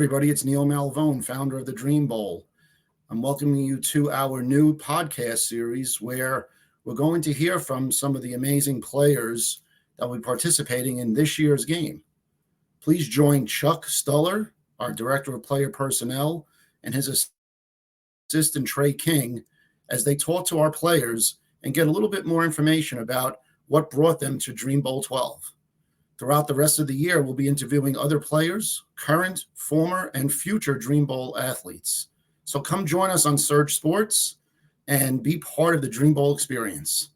everybody. It's Neil Malvone, founder of the Dream Bowl. I'm welcoming you to our new podcast series where we're going to hear from some of the amazing players that will be participating in this year's game. Please join Chuck Stuller, our Director of Player Personnel, and his assistant Trey King as they talk to our players and get a little bit more information about what brought them to Dream Bowl 12. Throughout the rest of the year, we'll be interviewing other players, current, former, and future Dream Bowl athletes. So come join us on Surge Sports and be part of the Dream Bowl experience.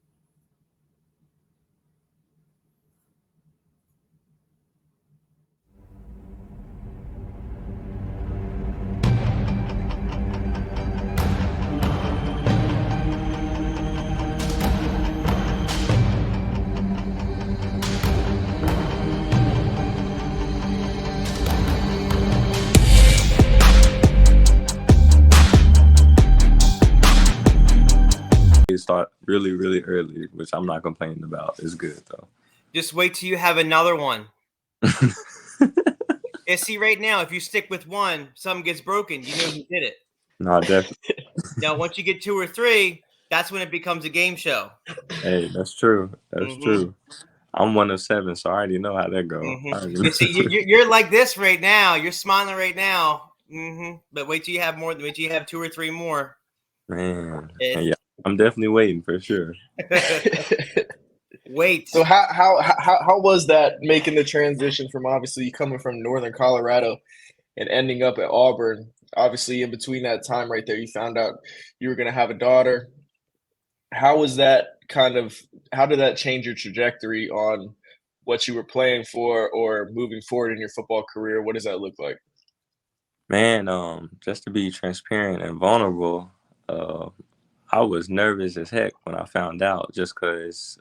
Start really early, which I'm not complaining about. It's good though. Just wait till you have another one. Yeah, see, right now, if you stick with one, something gets broken. You know who did it. No, definitely. Now, once you get 2 or 3, that's when it becomes a game show. Hey, that's true. That's true. I'm one of 7, so I already know how that goes. You see, you're like this right now. You're smiling right now. But wait till you have more. Wait till you have 2 or 3 more. Man, yeah, I'm definitely waiting for sure. Wait. So how was that making the transition from obviously coming from Northern Colorado and ending up at Auburn? Obviously, in between that time right there, you found out you were going to have a daughter. How was that how did that change your trajectory on what you were playing for or moving forward in your football career? What does that look like? Man, just to be transparent and vulnerable, I was nervous as heck when I found out, just because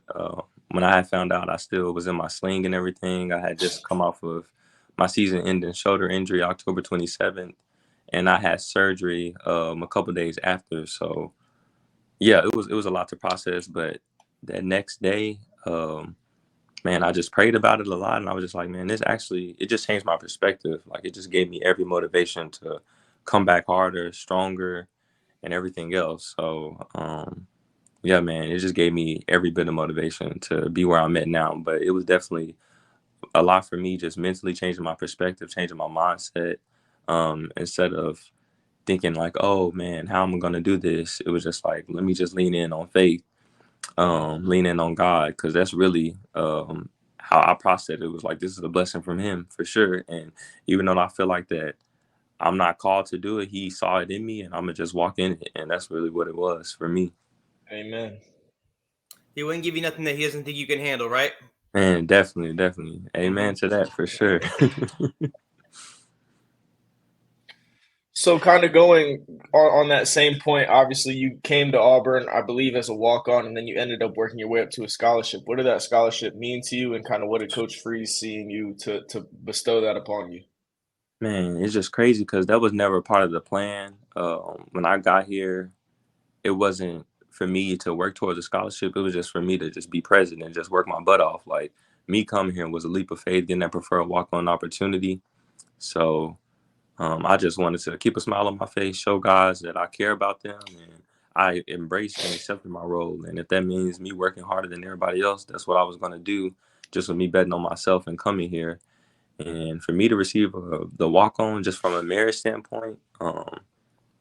when I had found out, I still was in my sling and everything. I had just come off of my season-ending shoulder injury, October 27th, and I had surgery a couple of days after. So, yeah, it was a lot to process. But that next day, man, I just prayed about it a lot, and I was just like, man, it just changed my perspective. Like, it just gave me every motivation to come back harder, stronger, and everything else. So, yeah, man, it just gave me every bit of motivation to be where I'm at now. But it was definitely a lot for me, just mentally changing my perspective, changing my mindset. Instead of thinking like, oh man, how am I gonna do this? It was just like, let me just lean in on faith, lean in on God, because that's really how I processed it. It was like, this is a blessing from Him for sure. And even though I feel like that I'm not called to do it, He saw it in me, and I'm gonna just walk in it. And that's really what it was for me. Amen. He wouldn't give you nothing that He doesn't think you can handle, right? Man, definitely. Amen to that for sure. So kind of going on that same point, obviously you came to Auburn, I believe, as a walk-on, and then you ended up working your way up to a scholarship. What did that scholarship mean to you, and kind of what did Coach Freeze see in you to bestow that upon you? Man, it's just crazy because that was never part of the plan. When I got here, it wasn't for me to work towards a scholarship. It was just for me to just be present and just work my butt off. Like, me coming here was a leap of faith, getting that preferred walk-on opportunity. So I just wanted to keep a smile on my face, show guys that I care about them, and I embraced and accepted my role. And if that means me working harder than everybody else, that's what I was going to do, just with me betting on myself and coming here. And for me to receive the walk-on just from a marriage standpoint,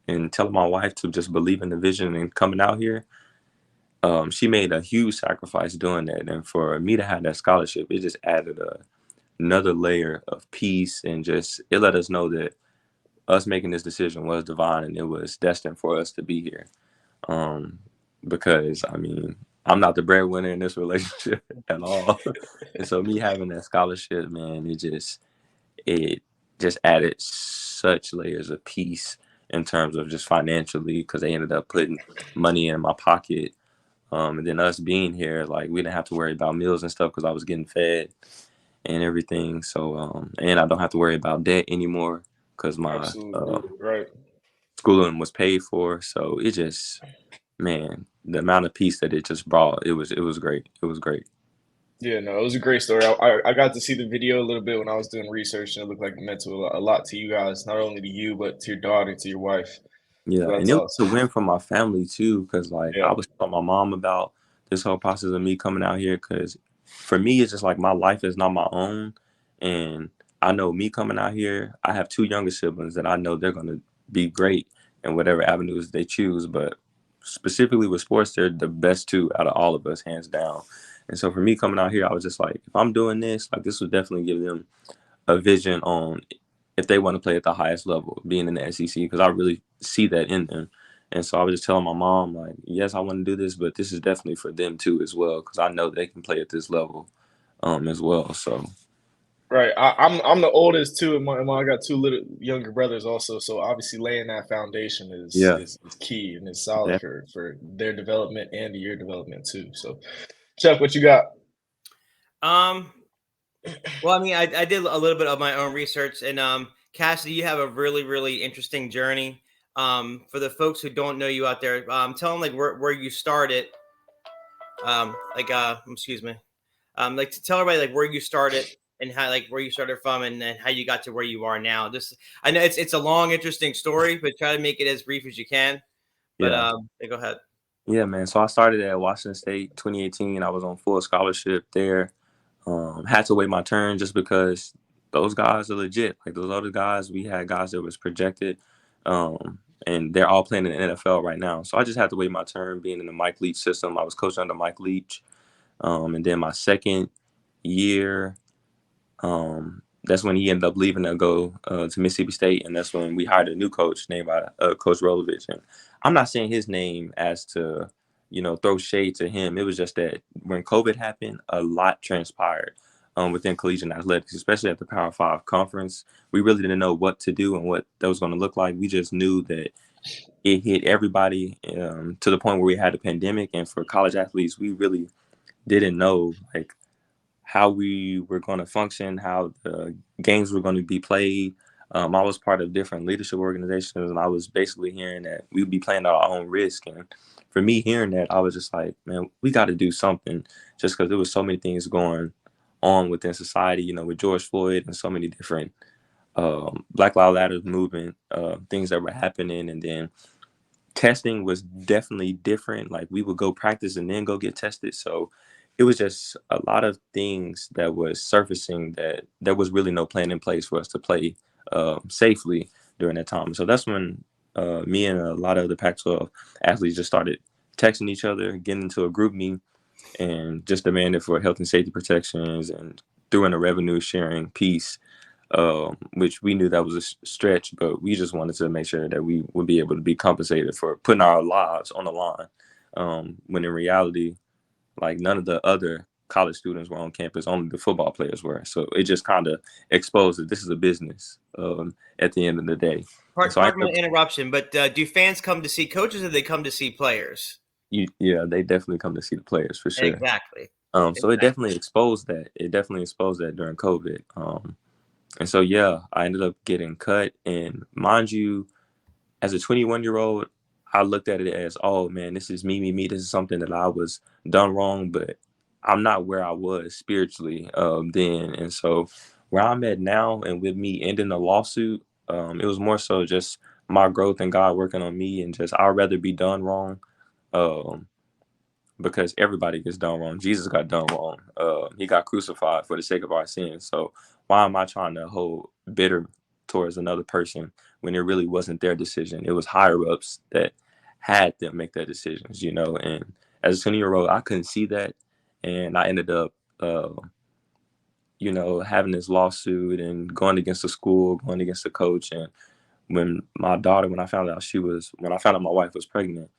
and telling my wife to just believe in the vision and coming out here, she made a huge sacrifice doing that. And for me to have that scholarship, it just added another layer of peace, and just it let us know that us making this decision was divine and it was destined for us to be here. Because, I mean, I'm not the breadwinner in this relationship at all. And so me having that scholarship, man, it just added such layers of peace in terms of just financially, because they ended up putting money in my pocket. And then us being here, like, we didn't have to worry about meals and stuff because I was getting fed and everything. So, and I don't have to worry about debt anymore because my schooling was paid for. So it just, man, the amount of peace that it just brought, it was great. It was great. Yeah, no, it was a great story. I got to see the video a little bit when I was doing research, and it looked like it meant a lot to you guys, not only to you, but to your daughter, to your wife. So Yeah, and that's it was a awesome. win for my family too, because like Yeah. I was telling my mom about this whole process of me coming out here, because for me it's just like my life is not my own, and I know me coming out here, I have two younger siblings that I know they're gonna be great in whatever avenues they choose, but specifically with sports, they're the best two out of all of us, hands down. And so for me coming out here, I was just like, if I'm doing this, like this would definitely give them a vision on if they want to play at the highest level, being in the SEC, because I really see that in them. And so I was just telling my mom, like, yes, I want to do this, but this is definitely for them too, as well, because I know they can play at this level, as well. So Right. I'm the oldest too, and I got two little younger brothers also. So obviously laying that foundation yeah, is key and is solid that, for their development and your development too. So Chuck, what you got? Um, well, I mean, I did a little bit of my own research, and Cassidy, you have a really, really interesting journey. For the folks who don't know you out there, tell them like where you started. Excuse me. Like to tell everybody like where you started and how like where you started from and then how you got to where you are now. Just I know it's a long, interesting story, but try to make it as brief as you can. But yeah, yeah, go ahead. yeah, man. So I started at Washington State 2018. I was on full scholarship there. Had to wait my turn just because those guys are legit. Like those other guys, we had guys that was projected, and they're all playing in the NFL right now. So I just had to wait my turn. Being in the Mike Leach system, I was coached under Mike Leach, and then my second year, that's when he ended up leaving to go to Mississippi State, and that's when we hired a new coach named Coach Rolovich. And I'm not saying his name as to, throw shade to him. It was just that when COVID happened, a lot transpired within collegiate athletics, especially at the Power Five conference. We really didn't know what to do and what that was going to look like. We just knew that it hit everybody to the point where we had a pandemic, and for college athletes, we really didn't know like how we were going to function, how the games were going to be played. I was part of different leadership organizations, and I was basically hearing that we'd be playing at our own risk. And for me, hearing that, I was just like, man, we got to do something, just because there was so many things going on within society, with George Floyd and so many different Black Lives Matter movement things that were happening, and then testing was definitely different. Like we would go practice and then go get tested. So it was just a lot of things that was surfacing that there was really no plan in place for us to play safely during that time. So that's when me and a lot of the Pac-12 athletes just started texting each other, getting into a group meet, and just demanded for health and safety protections and threw in a revenue sharing piece, which we knew that was a stretch, but we just wanted to make sure that we would be able to be compensated for putting our lives on the line. When in reality, like none of the other college students were on campus, only the football players were. So it just kind of exposed that this is a business at the end of the day. And so Pardon my interruption, but do fans come to see coaches or they come to see players? yeah, they definitely come to see the players for sure. Exactly. So it definitely exposed that. It definitely exposed that during COVID. And so, yeah, I ended up getting cut. And mind you, as a 21-year-old, I looked at it as, oh, man, this is me. This is something that I was done wrong, but I'm not where I was spiritually then. And so where I'm at now and with me ending the lawsuit, it was more so just my growth and God working on me, and just I'd rather be done wrong because everybody gets done wrong. Jesus got done wrong. He got crucified for the sake of our sins. So why am I trying to hold bitter towards another person when it really wasn't their decision? It was higher ups that had them make their decisions, And as a 20-year-old, I couldn't see that, and I ended up, having this lawsuit and going against the school, going against the coach. And when I found out my wife was pregnant,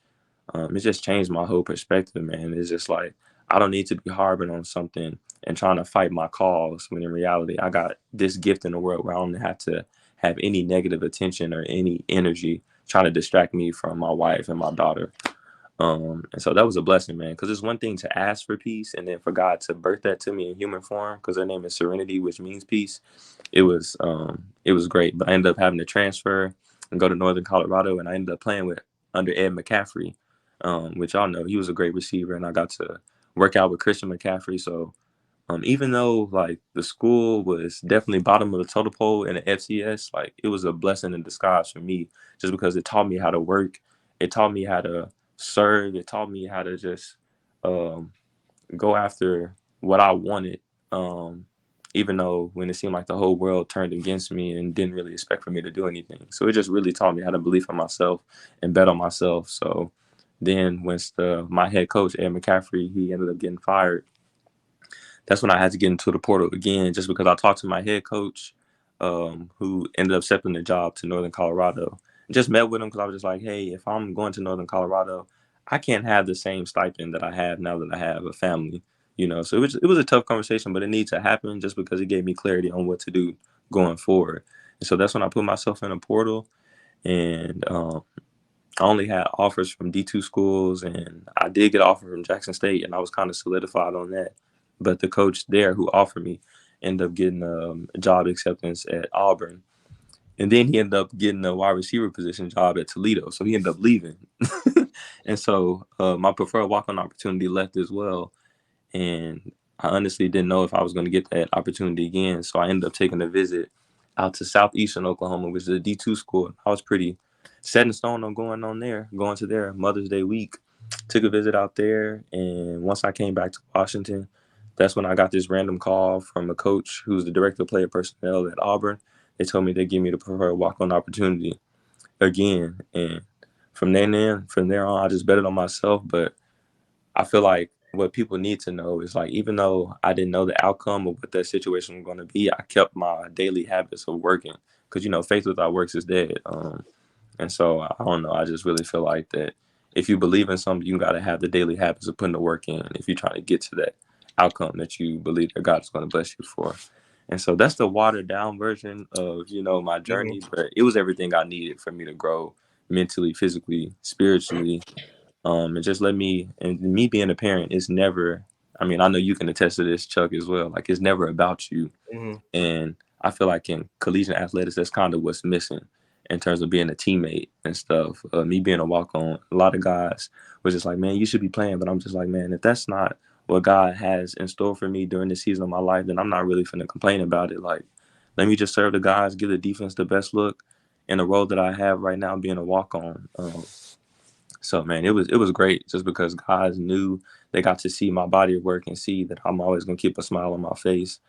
it just changed my whole perspective, man. It's just like I don't need to be harboring on something and trying to fight my cause when in reality I got this gift in the world where I don't have to have any negative attention or any energy trying to distract me from my wife and my daughter. And so that was a blessing, man, because it's one thing to ask for peace and then for God to birth that to me in human form, because her name is Serenity, which means peace. It was great, but I ended up having to transfer and go to Northern Colorado, and I ended up playing with under Ed McCaffrey, which y'all know he was a great receiver, and I got to work out with Christian McCaffrey. So Even though like the school was definitely bottom of the totem pole in the FCS, like it was a blessing in disguise for me, just because it taught me how to work, it taught me how to serve, it taught me how to just um, go after what I wanted. Um, Even though when it seemed like the whole world turned against me and didn't really expect for me to do anything, so it just really taught me how to believe in myself and bet on myself. So then, once my head coach Ed McCaffrey, he ended up getting fired, that's when I had to get into the portal again, just because I talked to my head coach, who ended up accepting the job to Northern Colorado. Just met with him because I was just like, hey, if I'm going to Northern Colorado, I can't have the same stipend that I have now that I have a family, you know. So it was a tough conversation, but it needs to happen just because it gave me clarity on what to do going forward. And so that's when I put myself in a portal, and I only had offers from D2 schools, and I did get an offer from Jackson State, and I was kind of solidified on that. But the coach there who offered me ended up getting a job acceptance at Auburn. And then he ended up getting a wide receiver position job at Toledo. So he ended up leaving. And so my preferred walk-on opportunity left as well. And I honestly didn't know if I was going to get that opportunity again. So I ended up taking a visit out to Southeastern Oklahoma, which is a D2 school. I was pretty set in stone on going to their Mother's Day week. Took a visit out there. And once I came back to Washington, that's when I got this random call from a coach who's the director of player personnel at Auburn. They told me they'd give me the preferred walk-on opportunity again. And from there on, I just betted on myself. But I feel like what people need to know is like, even though I didn't know the outcome of what that situation was going to be, I kept my daily habits of working, because, you know, faith without works is dead. And so I don't know. I just really feel like that if you believe in something, you got to have the daily habits of putting the work in if you're trying to get to that outcome that you believe that God is going to bless you for. And so that's the watered down version of, you know, my journey, but it was everything I needed for me to grow mentally, physically, spiritually, and just let me, and me being a parent is never, I mean, I know you can attest to this, Chuck, as well. Like, it's never about you. Mhm. And I feel like in collegiate athletics, that's kind of what's missing in terms of being a teammate and stuff. Me being a walk-on, a lot of guys was just like, man, you should be playing. But I'm just like, man, if that's not what God has in store for me during the season of my life, then I'm not really finna complain about it. Like, let me just serve the guys, give the defense the best look in the role that I have right now, being a walk-on. So man, it was great just because guys knew, they got to see my body of work and see that I'm always gonna keep a smile on my face,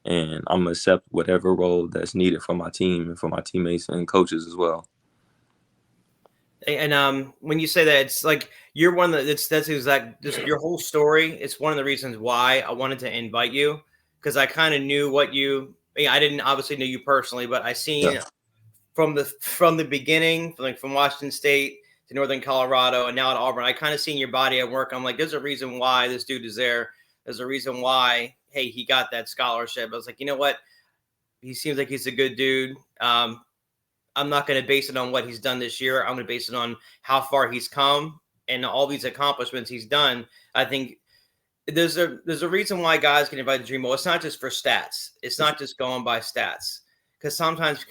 and I'm gonna accept whatever role that's needed for my team and for my teammates and coaches as well. And when you say that, it's like you're one that that's exact. Just your whole story. It's one of the reasons why I wanted to invite you, because I kind of knew what you. I didn't obviously know you personally, but I seen Yeah. from the beginning, like from Washington State to Northern Colorado, and now at Auburn. I kind of seen your body at work. I'm like, there's a reason why this dude is there. There's a reason why. Hey, he got that scholarship. I was like, you know what? He seems like he's a good dude. I'm not going to base it on what he's done this year. I'm going to base it on how far he's come and all these accomplishments he's done. I think there's a reason why guys get invited to Dream Bowl. It's not just for stats. It's not just going by stats. Because sometimes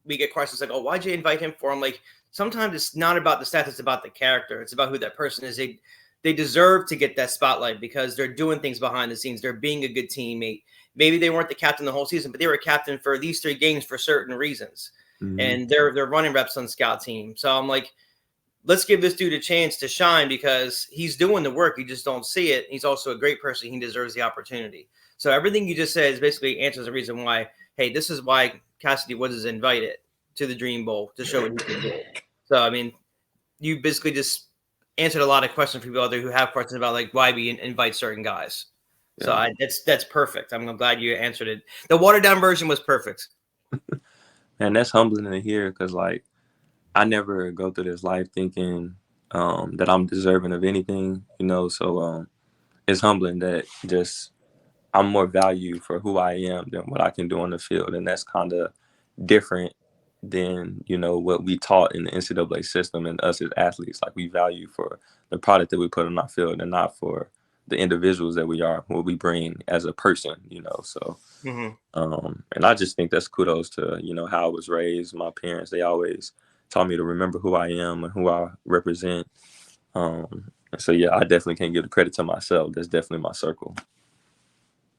we get questions like, "Oh, why'd you invite him for?" I'm like, sometimes it's not about the stats. It's about the character. It's about who that person is. They deserve to get that spotlight because they're doing things behind the scenes. They're being a good teammate. Maybe they weren't the captain the whole season, but they were a captain for these 3 games for certain reasons. Mm-hmm. And they're running reps on the scout team. So I'm like, let's give this dude a chance to shine because he's doing the work. You just don't see it. He's also a great person. He deserves the opportunity. So everything you just said is basically answers the reason why, hey, this is why Kassidy was invited to the Dream Bowl to show what he can do. So, I mean, you basically just answered a lot of questions for people out there who have questions about like why we invite certain guys. Yeah. So that's perfect. I'm glad you answered it. The watered down version was perfect. And that's humbling to hear, because like I never go through this life thinking that I'm deserving of anything, you know. So it's humbling that just I'm more value for who I am than what I can do on the field, and that's kind of different than, you know, what we taught in the NCAA system and us as athletes. Like, we value for the product that we put on our field and not for the individuals that we are, what we bring as a person, you know. So and I just think that's kudos to, you know, how I was raised. My parents, they always taught me to remember who I am and who I represent. So yeah, I definitely can't give the credit to myself. That's definitely my circle.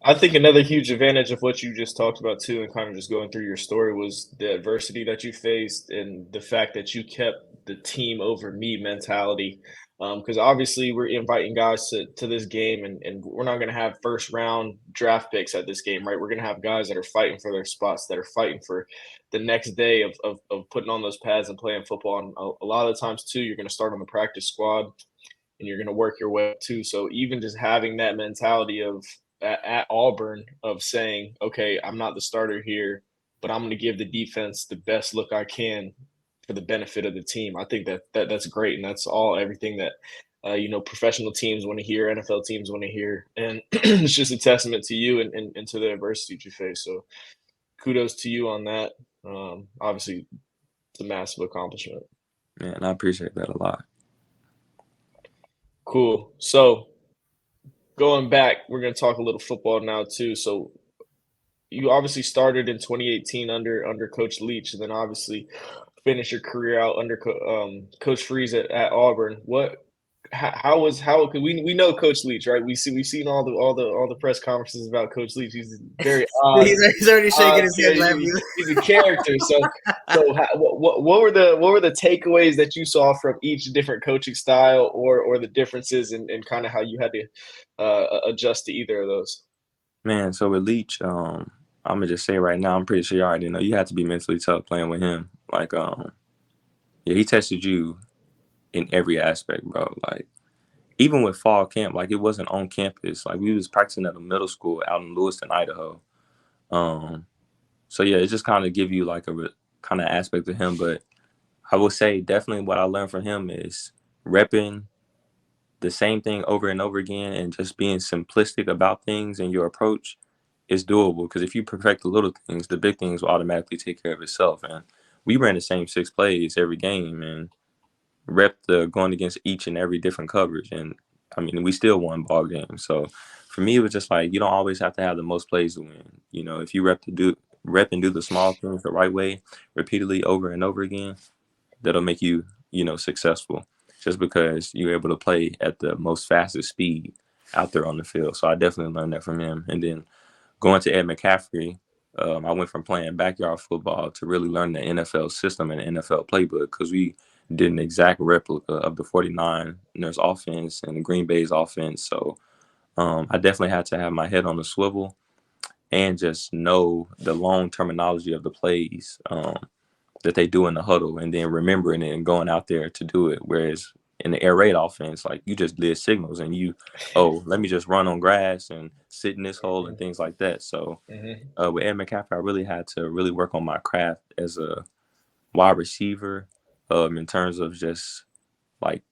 I think another huge advantage of what you just talked about too, and kind of just going through your story, was the adversity that you faced and the fact that you kept the team over me mentality. Because obviously we're inviting guys to this game, and we're not going to have first round draft picks at this game, right? We're going to have guys that are fighting for their spots, that are fighting for the next day of putting on those pads and playing football. And a lot of the times too, you're going to start on the practice squad and you're going to work your way up too. So even just having that mentality of at Auburn of saying, okay, I'm not the starter here, but I'm going to give the defense the best look I can for the benefit of the team. I think that's great, and that's everything that professional teams want to hear, NFL teams want to hear, and it's just a testament to you and to the adversity you face. So kudos to you on that. Obviously, it's a massive accomplishment. Yeah, and I appreciate that a lot. Cool. So going back, we're going to talk a little football now too. So you obviously started in 2018 under Coach Leach, and then obviously finished your career out under Coach Freeze at Auburn. How because we know Coach Leach, right? We've seen all the press conferences about Coach Leach. He's very odd. He's already shaking his head. He's a character. What were the takeaways that you saw from each different coaching style, or the differences in kind of how you had to adjust to either of those? Man, so with Leach, I'm gonna just say right now, I'm pretty sure you already know you have to be mentally tough playing with him. Like, yeah, he tested you in every aspect, bro. Like, even with fall camp, like it wasn't on campus. Like we was practicing at a middle school out in Lewiston, Idaho. So yeah, it just kind of give you like a kind of aspect of him. But I will say definitely what I learned from him is repping the same thing over and over again and just being simplistic about things and your approach is doable. Because if you perfect the little things, the big things will automatically take care of itself. And we ran the same 6 plays every game and rep the going against each and every different coverage. And I mean, we still won ball games. So for me, it was just like, you don't always have to have the most plays to win. You know, if you rep and do the small things the right way repeatedly over and over again, that'll make you, successful just because you're able to play at the most fastest speed out there on the field. So I definitely learned that from him. And then going to Ed McCaffrey, I went from playing backyard football to really learn the NFL system and the NFL playbook because we did an exact replica of the 49ers offense and the Green Bay's offense. So I definitely had to have my head on the swivel and just know the long terminology of the plays that they do in the huddle and then remembering it and going out there to do it. Whereas in the air raid offense, like you just did signals and let me just run on grass and sit in this hole and things like that. So with Ed McCaffrey, I really had to really work on my craft as a wide receiver in terms of just like,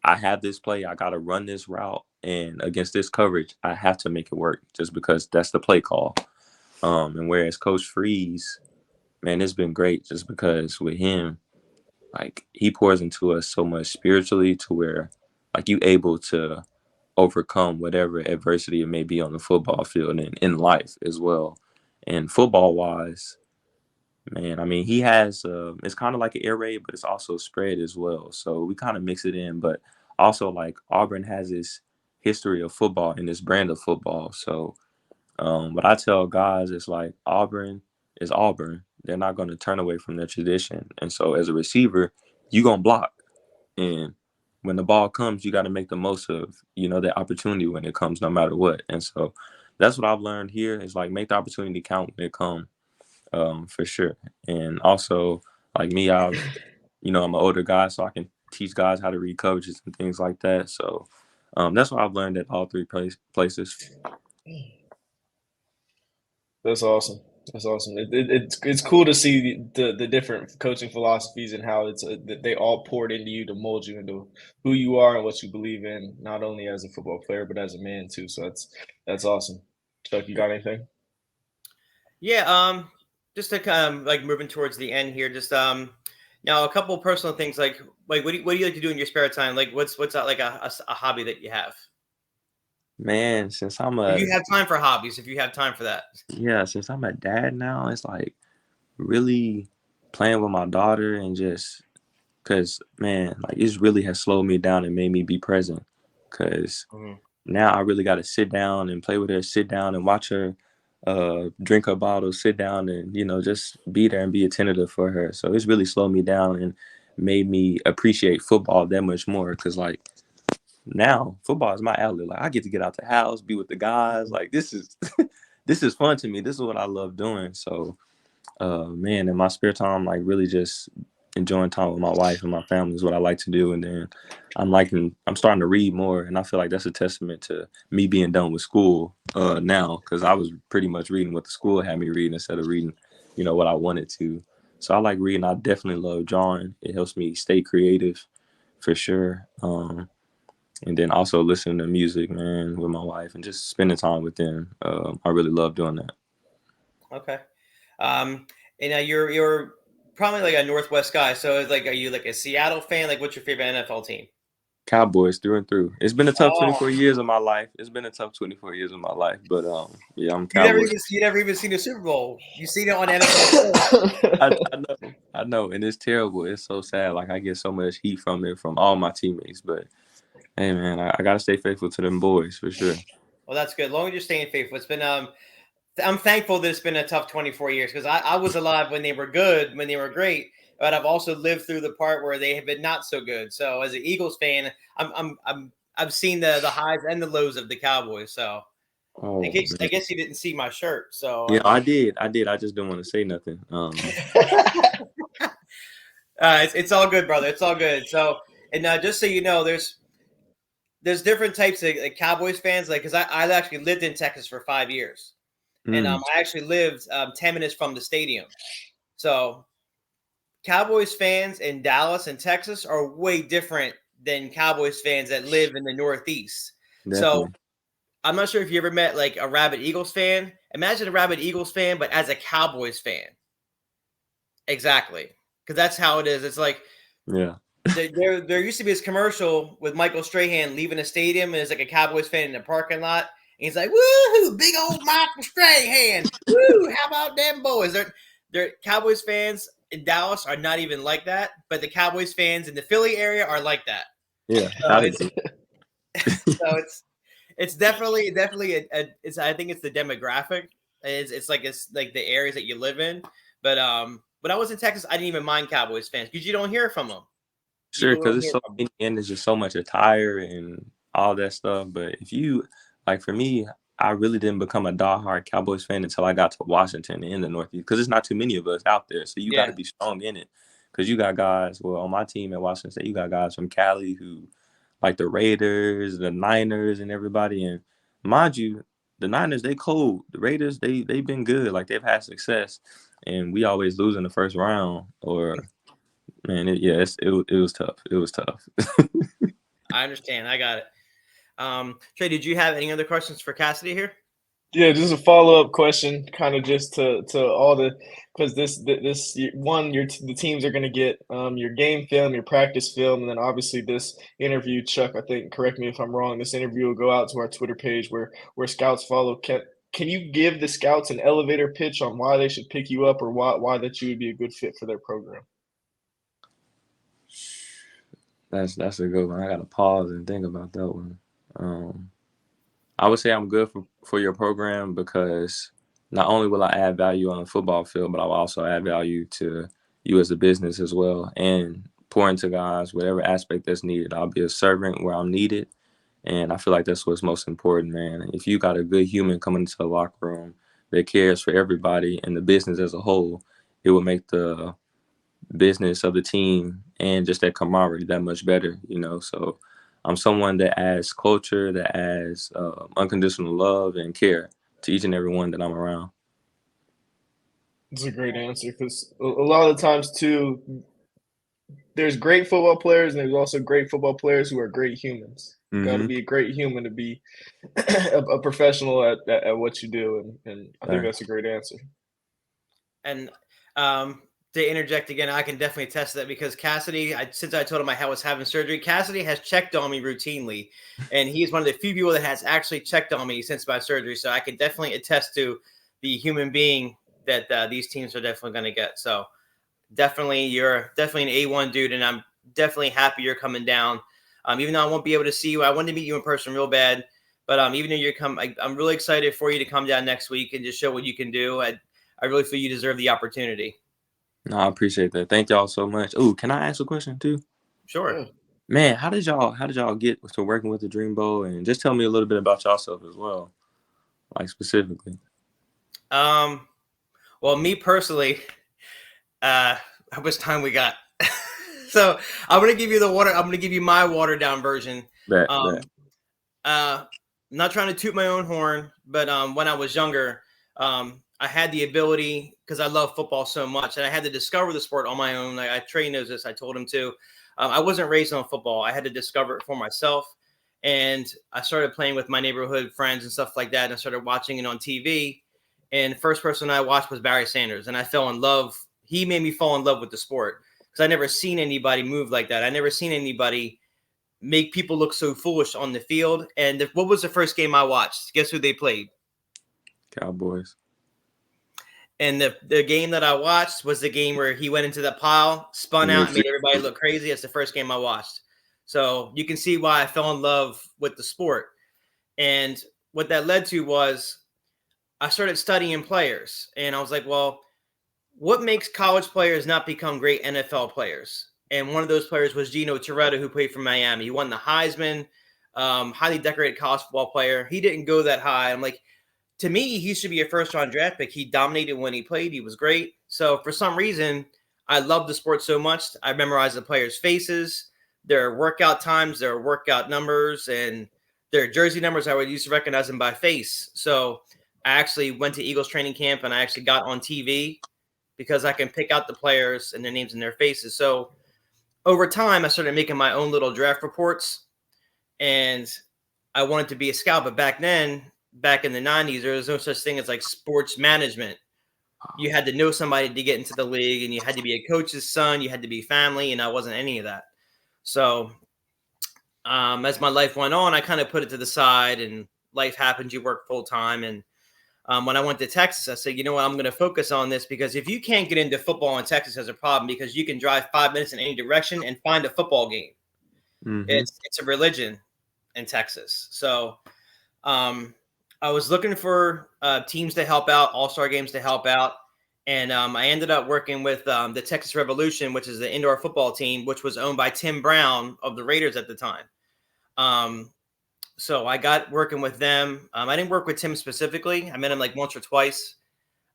I have this play, I got to run this route, and against this coverage, I have to make it work just because that's the play call. And whereas Coach Freeze, man, it's been great just because with him, like he pours into us so much spiritually to where like you able to overcome whatever adversity it may be on the football field and in life as well. And football wise, man, I mean, he has, it's kind of like an air raid, but it's also spread as well. So we kind of mix it in, but also like Auburn has this history of football and this brand of football. So what I tell guys is like Auburn is Auburn. They're not going to turn away from their tradition. And so as a receiver, you're going to block. And when the ball comes, you got to make the most of, that opportunity when it comes, no matter what. And so that's what I've learned here is like make the opportunity count when it comes. For sure. And also, like me, I'm an older guy, so I can teach guys how to read coverages and things like that. So that's what I've learned at all 3 places. That's awesome. That's awesome. It's cool to see the different coaching philosophies and how they all poured into you to mold you into who you are and what you believe in, not only as a football player but as a man too. So that's awesome. Chuck, you got anything? Yeah, just to kind of like moving towards the end here, just now a couple personal things like what do you like to do in your spare time? Like what's like a hobby that you have? Man, since I'm If you have time for hobbies, if you have time for that. Yeah, since I'm a dad now, it's like really playing with my daughter and just because, man, like it really has slowed me down and made me be present because now I really got to sit down and play with her, sit down and watch her drink her bottle, sit down and, just be there and be attentive for her. So it's really slowed me down and made me appreciate football that much more. Because, like, now football is my outlet. Like, I get to get out the house, be with the guys. Like, this is this is fun to me. This is what I love doing. So, man, in my spare time, like, really just enjoying time with my wife and my family is what I like to do. And then I'm starting to read more, and I feel like that's a testament to me being done with school now, because I was pretty much reading what the school had me reading instead of reading, what I wanted to. So I like reading. I definitely love drawing. It helps me stay creative for sure. And then also listening to music, man, with my wife and just spending time with them. I really love doing that. Okay. And you're probably like a Northwest guy. So it's like, are you like a Seattle fan? Like, what's your favorite NFL team? Cowboys through and through. It's been a tough Oh, 24 years of my life. But yeah, I'm you never Cowboys. even seen a Super Bowl. You seen it on NFL. I know, and it's terrible. It's so sad. Like, I get so much heat from it from all my teammates. But hey, man, I gotta stay faithful to them boys for sure. Well, that's good. As long as you're staying faithful. It's been I'm thankful that it's been a tough 24 years because I was alive when they were good, when they were great, but I've also lived through the part where they have been not so good. So as an Eagles fan, I've seen the highs and the lows of the Cowboys. So Oh, I guess you didn't see my shirt. So yeah, I did. I just didn't want to say nothing. it's all good, brother. It's all good. So and just so you know, there's different types of like, Cowboys fans. Like because I actually lived in Texas for 5 years. And I actually lived 10 minutes from the stadium. So Cowboys fans in Dallas and Texas are way different than Cowboys fans that live in the Northeast. Definitely. So I'm not sure if you ever met like a rabid Eagles fan. Imagine a rabid Eagles fan, but as a Cowboys fan. Exactly. Because that's how it is. It's like, yeah. There used to be this commercial with Michael Strahan leaving a stadium and it's like a Cowboys fan in the parking lot. And he's like, woohoo, big old Michael Strahan. Woo, how about them boys? They're Cowboys fans in Dallas are not even like that, but the Cowboys fans in the Philly area are like that. Yeah. It's definitely it's I think it's the demographic. It's like the areas that you live in. But when I was in Texas, I didn't even mind Cowboys fans because you don't hear from them. Sure, because it's so many and there's just so much attire and all that stuff. But if you like, for me, I really didn't become a diehard Cowboys fan until I got to Washington in the Northeast, because there's not too many of us out there. So you got to be strong in it, because you got guys. Well, on my team at Washington State, you got guys from Cali who like the Raiders, the Niners, and everybody. And mind you, the Niners, they cold. The Raiders, they've been good. Like, they've had success, and we always lose in the first round. Or man, it was tough. It was tough. I understand. I got it. Trey, did you have any other questions for Kassidy here? Yeah, just a follow-up question, kind of just to all the, because the teams are going to get your game film, your practice film, and then obviously this interview, Chuck, I think, correct me if I'm wrong, this interview will go out to our Twitter page where scouts follow. Can you give the scouts an elevator pitch on why they should pick you up, or why that you would be a good fit for their program? That's a good one. I got to pause and think about that one. I would say I'm good for your program, because not only will I add value on the football field, but I'll also add value to you as a business as well, and pour into guys whatever aspect that's needed. I'll be a servant where I'm needed, and I feel like that's what's most important, man. If you got a good human coming into the locker room that cares for everybody and the business as a whole, it will make the business of the team and just that camaraderie that much better, So I'm someone that adds culture, that adds unconditional love and care to each and every one that I'm around. It's a great answer, because a lot of the times too, there's great football players and there's also great football players who are great humans. You got to be a great human to be a professional at what you do, and I think that's a great answer. And to interject again, I can definitely attest to that, because Kassidy, since I told him I was having surgery, Kassidy has checked on me routinely, and he's one of the few people that has actually checked on me since my surgery. So I can definitely attest to the human being that these teams are definitely going to get. So definitely, you're definitely an A1 dude, and I'm definitely happy you're coming down. Even though I won't be able to see you, I wanted to meet you in person real bad. But even though I'm really excited for you to come down next week and just show what you can do. I really feel you deserve the opportunity. No, I appreciate that. Thank y'all so much. Oh, can I ask a question too? Sure. Yeah. Man, how did y'all get to working with the Dream Bowl, and just tell me a little bit about yourself as well, like specifically. Well, me personally, how much time we got? So I'm gonna give you my watered down version. That. Not trying to toot my own horn, but when I was younger, I had the ability, because I love football so much, and I had to discover the sport on my own. Like, Trey knows this. I told him to. I wasn't raised on football. I had to discover it for myself, and I started playing with my neighborhood friends and stuff like that. And I started watching it on TV. And the first person I watched was Barry Sanders, and I fell in love. He made me fall in love with the sport because I never seen anybody move like that. I never seen anybody make people look so foolish on the field. And what was the first game I watched? Guess who they played? Cowboys. And the game that I watched was the game where he went into that pile, spun out, and made everybody look crazy. That's the first game I watched. So you can see why I fell in love with the sport. And what that led to was I started studying players. And I was like, well, what makes college players not become great NFL players? And one of those players was Gino Toretta, who played for Miami. He won the Heisman, highly decorated college football player. He didn't go that high. I'm like, to me, he should be a first-round draft pick. He dominated when he played. He was great. So for some reason, I love the sport so much. I memorized the players' faces, their workout times, their workout numbers, and their jersey numbers. I would used to recognize them by face. So I actually went to Eagles training camp, and I actually got on TV because I can pick out the players and their names and their faces. So over time, I started making my own little draft reports, and I wanted to be a scout. But back then, back in the 90s, there was no such thing as like sports management. You had to know somebody to get into the league, and you had to be a coach's son. You had to be family, and I wasn't any of that. So as my life went on, I kind of put it to the side, and life happened. You work full time. And when I went to Texas, I said, you know what, I'm going to focus on this, because if you can't get into football in Texas, there's a problem, because you can drive 5 minutes in any direction and find a football game. Mm-hmm. It's a religion in Texas. So I was looking for teams to help out, all-star games to help out. And I ended up working with the Texas Revolution, which is the indoor football team, which was owned by Tim Brown of the Raiders at the time. So I got working with them. I didn't work with Tim specifically. I met him like once or twice.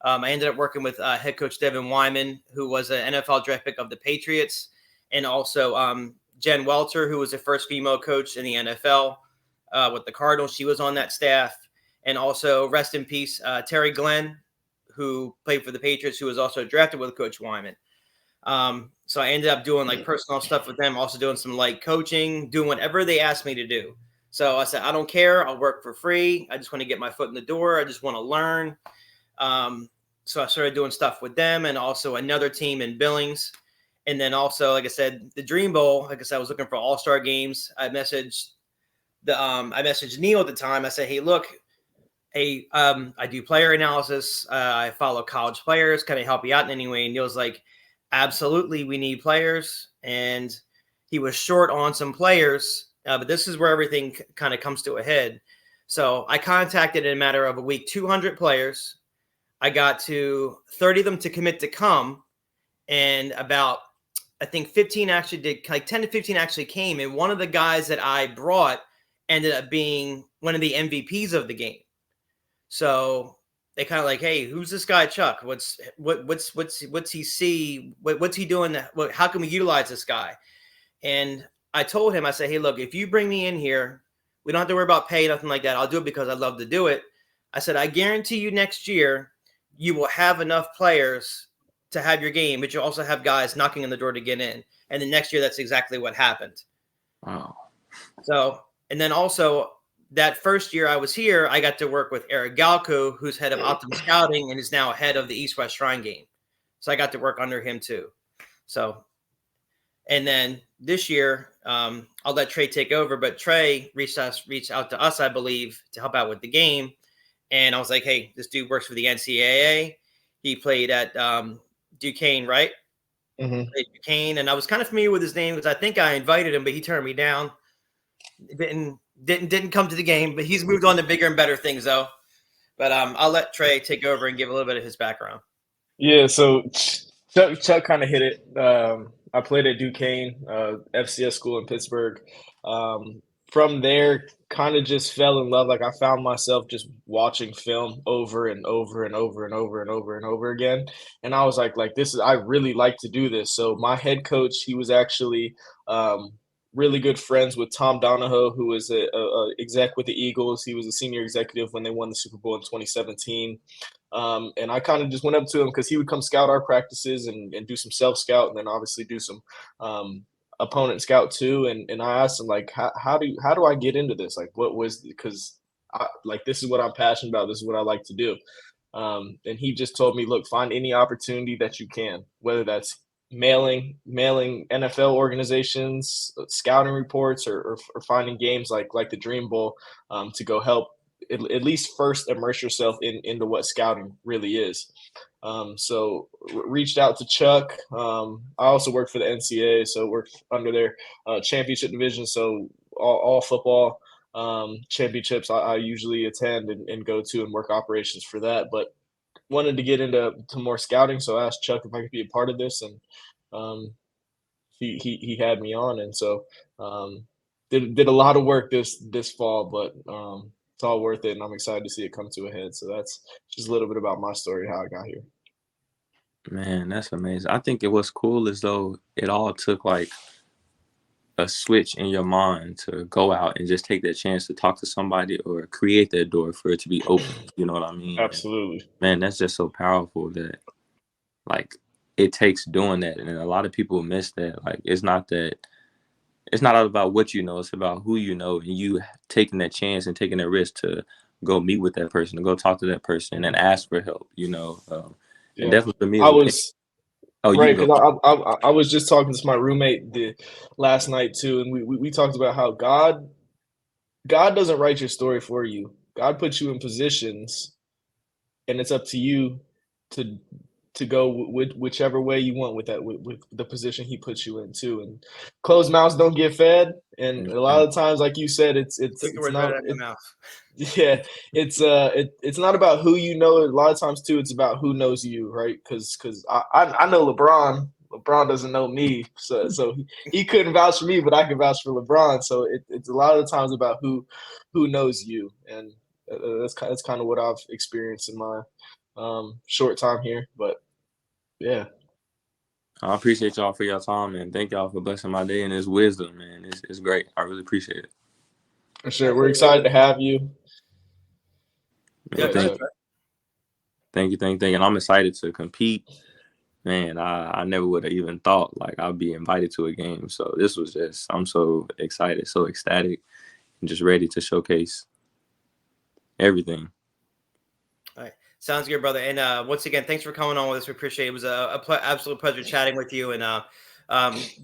I ended up working with head coach Devin Wyman, who was an NFL draft pick of the Patriots, and also Jen Welter, who was the first female coach in the NFL with the Cardinals. She was on that staff. And also, rest in peace, Terry Glenn, who played for the Patriots, who was also drafted with Coach Wyman. So I ended up doing like personal stuff with them, also doing some light coaching, doing whatever they asked me to do. So I said, I don't care. I'll work for free. I just want to get my foot in the door. I just want to learn. So I started doing stuff with them, and also another team in Billings. And then also, like I said, the Dream Bowl, like I said, I was looking for all-star games. I messaged Neil at the time. I said, hey, look, I do player analysis. I follow college players. Can I help you out in any way? And Neil's like, absolutely, we need players. And he was short on some players, but this is where everything kind of comes to a head. So I contacted in a matter of a week 200 players. I got to 30 of them to commit to come, and about, I think 15 actually did, like 10 to 15 actually came. And one of the guys that I brought ended up being one of the MVPs of the game. So they kind of like, hey, who's this guy, Chuck? What's he see? What's he doing? How can we utilize this guy? And I told him, I said, hey, look, if you bring me in here, we don't have to worry about pay, nothing like that. I'll do it because I love to do it. I said, I guarantee you next year, you will have enough players to have your game, but you also have guys knocking on the door to get in. And then next year, that's exactly what happened. Wow. So, and then also that first year I was here, I got to work with Eric Galco, who's head of Optimum Scouting and is now head of the East-West Shrine Game. So I got to work under him too. So, and then this year, I'll let Trey take over, but Trey reached out to us, I believe, to help out with the game. And I was like, hey, this dude works for the NCAA. He played at Duquesne, right? Mm-hmm. Duquesne. And I was kind of familiar with his name because I think I invited him, but he turned me down. Didn't didn't come to the game, but he's moved on to bigger and better things though. But I'll let Trey take over and give a little bit of his background. Yeah, so Chuck kind of hit it. I played at Duquesne, FCS school in Pittsburgh. From there, kind of just fell in love. Like I found myself just watching film over and over and over and over and over and over again. And I was like this is I really like to do this. So my head coach, he was actually really good friends with Tom Donahoe, who was a exec with the Eagles. He was a senior executive when they won the Super Bowl in 2017. And I kind of just went up to him because he would come scout our practices and do some self-scout, and then obviously do some opponent scout too. And I asked him, like, how do I get into this? Like, what was, because like, this is what I'm passionate about. This is what I like to do. And he just told me, look, find any opportunity that you can, whether that's mailing NFL organizations scouting reports, or finding games like the Dream Bowl, to go help at least first immerse yourself into what scouting really is. So reached out to Chuck. I also worked for the NCAA, so worked under their championship division. So all football championships I usually attend and go to and work operations for that. But wanted to get into more scouting, so I asked Chuck if I could be a part of this, and he had me on, and so did a lot of work this fall, but it's all worth it, and I'm excited to see it come to a head. So that's just a little bit about my story, how I got here. Man, that's amazing. I think it was cool as though it all took like a switch in your mind to go out and just take that chance to talk to somebody or create that door for it to be open. You know what I mean? Absolutely. Man, that's just so powerful that like it takes doing that. And a lot of people miss that. Like it's not all about what you know, it's about who you know, and you taking that chance and taking that risk to go meet with that person, to go talk to that person and ask for help, you know. And definitely for me, I was right, because I was just talking to my roommate last night too, and we talked about how God doesn't write your story for you. God puts you in positions, and it's up to you to go with whichever way you want with the position He puts you into. And closed mouths don't get fed. And a lot of times, like you said, it's not. Yeah, it's not about who you know. A lot of times too, it's about who knows you, right? Because I know LeBron. LeBron doesn't know me, so he couldn't vouch for me, but I can vouch for LeBron. So it's a lot of times about who knows you, and that's kind of what I've experienced in my short time here. But yeah, I appreciate y'all for your time, and thank y'all for blessing my day and this wisdom, man. It's great. I really appreciate it. For sure, we're excited to have you. Man, thank you. And I'm excited to compete. Man, I never would have even thought like I'd be invited to a game. So this was I'm so excited, so ecstatic, and just ready to showcase everything. All right. Sounds good, brother. And once again, thanks for coming on with us. We appreciate it. It was absolute pleasure chatting with you. And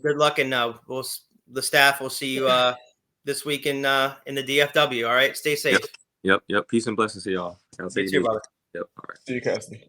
good luck. And the staff will see you this week in the DFW. All right. Stay safe. Yep. Peace and blessings to y'all. You too, brother. Yep. All right. See you, Kassidy.